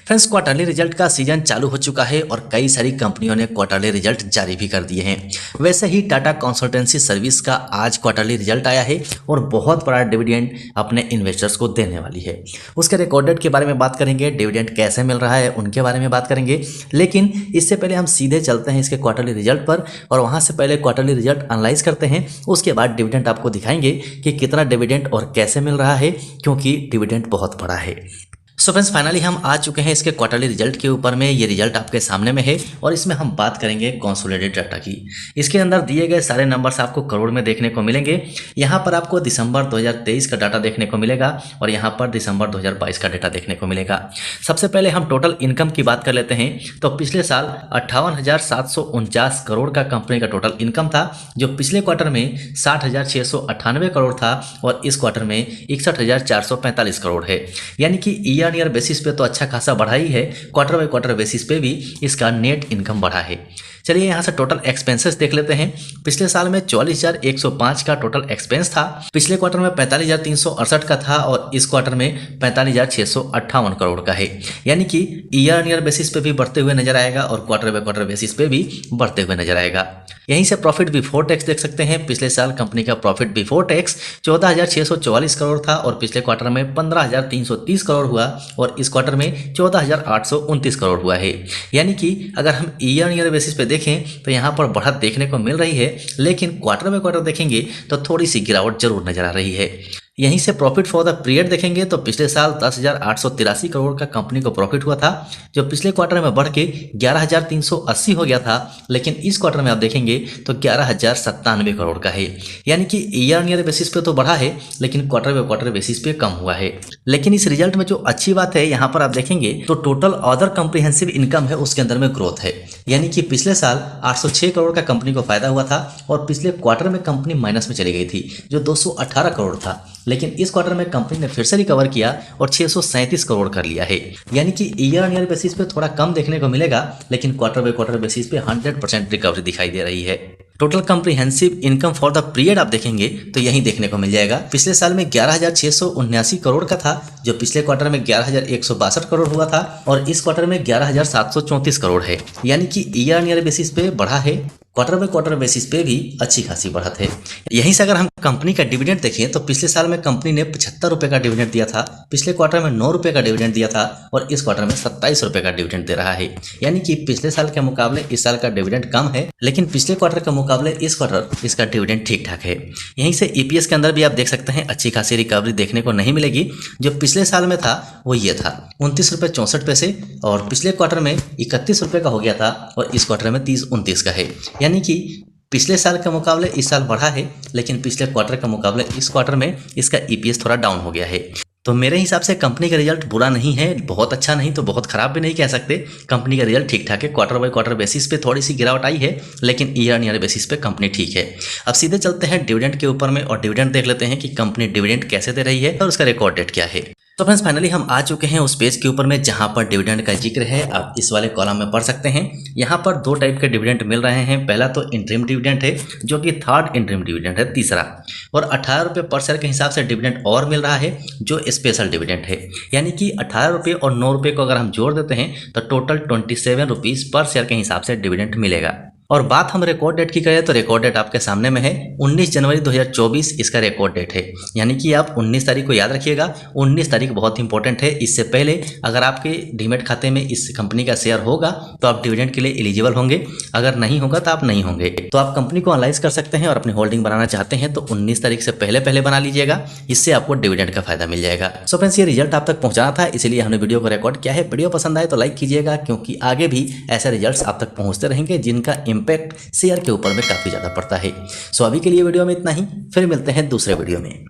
Friends, quarterly result का season चालू हो चुका है और कई सारी कंपनियों ने क्वार्टरली रिजल्ट जारी भी कर दिए हैं। वैसे ही टाटा कंसल्टेंसी सर्विस का आज क्वार्टरली रिजल्ट आया है और बहुत बड़ा डिविडेंड अपने इन्वेस्टर्स को देने वाली है। उसके रिकॉर्ड डेट के बारे में बात करेंगे, डिविडेंड कैसे मिल रहा है उनके बारे में बात करेंगे। लेकिन इससे पहले हम सीधे चलते हैं इसके क्वार्टरली रिजल्ट पर और वहाँ से पहले क्वार्टरली रिजल्ट एनालाइज करते हैं। उसके बाद डिविडेंड आपको दिखाएंगे कि कितना डिविडेंड और कैसे मिल रहा है, क्योंकि डिविडेंड बहुत बड़ा है। सो फ्रेंड्स, फाइनली हम आ चुके हैं इसके क्वार्टरली रिजल्ट के ऊपर में। ये रिजल्ट आपके सामने में है और इसमें हम बात करेंगे कंसोलिडेटेड डाटा की। इसके अंदर दिए गए सारे नंबर्स आपको करोड़ में देखने को मिलेंगे। यहाँ पर आपको दिसंबर 2023 का डाटा देखने को मिलेगा और यहाँ पर दिसंबर 2022 का डाटा देखने को मिलेगा। सबसे पहले हम टोटल इनकम की बात कर लेते हैं। तो पिछले साल 58,749 करोड़ का कंपनी का टोटल इनकम था, जो पिछले क्वार्टर में 60,698 करोड़ था और इस क्वार्टर में 61,445 करोड़ है। यानी कि ईयर बेसिस पे तो अच्छा खासा बढ़ा ही है, क्वार्टर बाय क्वार्टर बेसिस पे भी इसका नेट इनकम बढ़ा है। चलिए यहाँ से टोटल एक्सपेंसेस देख लेते हैं। पिछले साल में 44,105 का टोटल एक्सपेंस था, पिछले क्वार्टर में 45,368 का था और इस क्वार्टर में 45,658 करोड़ का है। यानी कि ईयर बेसिस पे भी बढ़ते हुए नजर आएगा और क्वार्टर बाय क्वार्टर बेसिस पे भी बढ़ते हुए नजर आएगा। यहीं से प्रॉफिट बिफोर टैक्स देख सकते हैं। पिछले साल कंपनी का प्रॉफिट बिफोर टैक्स 14,644 करोड़ था और पिछले क्वार्टर में 15,330 करोड़ हुआ और इस क्वार्टर में 14,829 करोड़ हुआ है। यानी कि अगर हम ईयर बेसिस पे देखें तो यहाँ पर बढ़त देखने को मिल रही है, लेकिन क्वार्टर बाय क्वार्टर देखेंगे तो थोड़ी सी गिरावट जरूर नजर आ रही है। यहीं से प्रॉफिट फॉर द पीरियड देखेंगे तो पिछले साल 10,883 करोड़ का कंपनी को प्रॉफिट हुआ था, जो पिछले क्वार्टर में बढ़ के 11,380 हो गया था, लेकिन इस क्वार्टर में आप देखेंगे तो 11,097 करोड़ का है। यानी कि ईयर बेसिस पे तो बढ़ा है, लेकिन क्वार्टर बाय क्वार्टर बेसिस पे कम हुआ है। लेकिन इस रिजल्ट में जो अच्छी बात है, यहाँ पर आप देखेंगे तो टोटल अदर कॉम्प्रिहेंसिव इनकम है, उसके अंदर में ग्रोथ है। यानी कि पिछले साल 806 करोड़ का कंपनी को फायदा हुआ था और पिछले क्वार्टर में कंपनी माइनस में चली गई थी, जो 218 करोड़ था, लेकिन इस क्वार्टर में कंपनी ने फिर से रिकवर किया और 637 करोड़ कर लिया है। यानी कि ईयर बेसिस पे थोड़ा कम देखने को मिलेगा, लेकिन क्वार्टर बाय क्वार्टर बेसिस पे 100% रिकवरी दिखाई दे रही है। Total comprehensive income for the period आप देखेंगे तो यही देखने को मिल जाएगा। पिछले साल में 11,679 करोड़ का था, जो पिछले क्वार्टर में 11,162 करोड़ हुआ था और इस क्वार्टर में 11,734 करोड़ है। यानी कि ईयर बेसिस पे बढ़ा है, क्वार्टर बाय क्वार्टर बेसिस पे भी अच्छी खासी बढ़त है। यहीं से अगर हम कंपनी का डिविडेंड देखें तो पिछले साल में कंपनी ने 75 रुपए का डिविडेंड दिया था, पिछले क्वार्टर में 9 रुपए का डिविडेंड दिया था और इस क्वार्टर में 27 रुपए का डिविडेंड दे रहा है। यानी कि पिछले साल के मुकाबले इस साल का डिविडेंड कम है, लेकिन पिछले क्वार्टर के मुकाबले इस क्वार्टर इसका डिविडेंड ठीक ठाक है। यहीं से ईपीएस के अंदर भी आप देख सकते हैं अच्छी खासी रिकवरी देखने को नहीं मिलेगी। जो पिछले साल में था वो ये था 29.64 रुपए और पिछले क्वार्टर में 31 रुपए का हो गया था और इस क्वार्टर में 30.29 का है। यानी कि पिछले साल के मुकाबले इस साल बढ़ा है, लेकिन पिछले क्वार्टर के मुकाबले इस क्वार्टर में इसका ईपीएस थोड़ा डाउन हो गया है। तो मेरे हिसाब से कंपनी का रिजल्ट बुरा नहीं है, बहुत अच्छा नहीं तो बहुत खराब भी नहीं कह सकते। कंपनी का रिजल्ट ठीक ठाक है, क्वार्टर बाय क्वार्टर बेसिस पे थोड़ी सी गिरावट आई है, लेकिन ईयर बेसिस पे कंपनी ठीक है। अब सीधे चलते हैं डिविडेंड के ऊपर में और डिविडेंड देख लेते हैं कि कंपनी डिविडेंड कैसे दे रही है और उसका रिकॉर्ड डेट क्या है। तो फ्रेंड्स, फाइनली हम आ चुके हैं उस पेज के ऊपर में जहां पर डिविडेंड का जिक्र है। आप इस वाले कॉलम में पढ़ सकते हैं। यहां पर दो टाइप के डिविडेंड मिल रहे हैं। पहला तो इंटरिम डिविडेंड है, जो कि थर्ड इंटरिम डिविडेंड है, तीसरा, और 18 रुपये पर शेयर के हिसाब से डिविडेंड और मिल रहा है, जो स्पेशल डिविडेंड है। यानी कि 18 रुपये और 9 रुपये को अगर हम जोड़ देते हैं तो टोटल 27 रुपीज़ पर शेयर के हिसाब से डिविडेंड मिलेगा। और बात हम रिकॉर्ड डेट की करें तो रिकॉर्ड डेट आपके सामने में है 19 जनवरी 2024 इसका रिकॉर्ड डेट है। यानी कि आप 19 तारीख को याद रखिएगा, 19 तारीख बहुत इंपॉर्टेंट है। इससे पहले अगर आपके डीमैट खाते में इस कंपनी का शेयर होगा तो आप डिविडेंड के लिए एलिजिबल होंगे, अगर नहीं होगा तो आप नहीं होंगे। तो आप कंपनी को एनालाइज कर सकते हैं और अपनी होल्डिंग बनाना चाहते हैं तो 19 तारीख से पहले बना लीजिएगा, इससे आपको डिविडेंड का फायदा मिल जाएगा। सो फ्रेंड्स, ये रिजल्ट आप तक पहुंचाना था, इसलिए हमने वीडियो को रिकॉर्ड किया है। वीडियो पसंद आए तो लाइक कीजिएगा, क्योंकि आगे भी ऐसे रिजल्ट्स आप तक पहुंचते रहेंगे जिनका इम्पैक्ट शेयर के ऊपर में काफी ज्यादा पड़ता है। सो अभी के लिए वीडियो में इतना ही, फिर मिलते हैं दूसरे वीडियो में।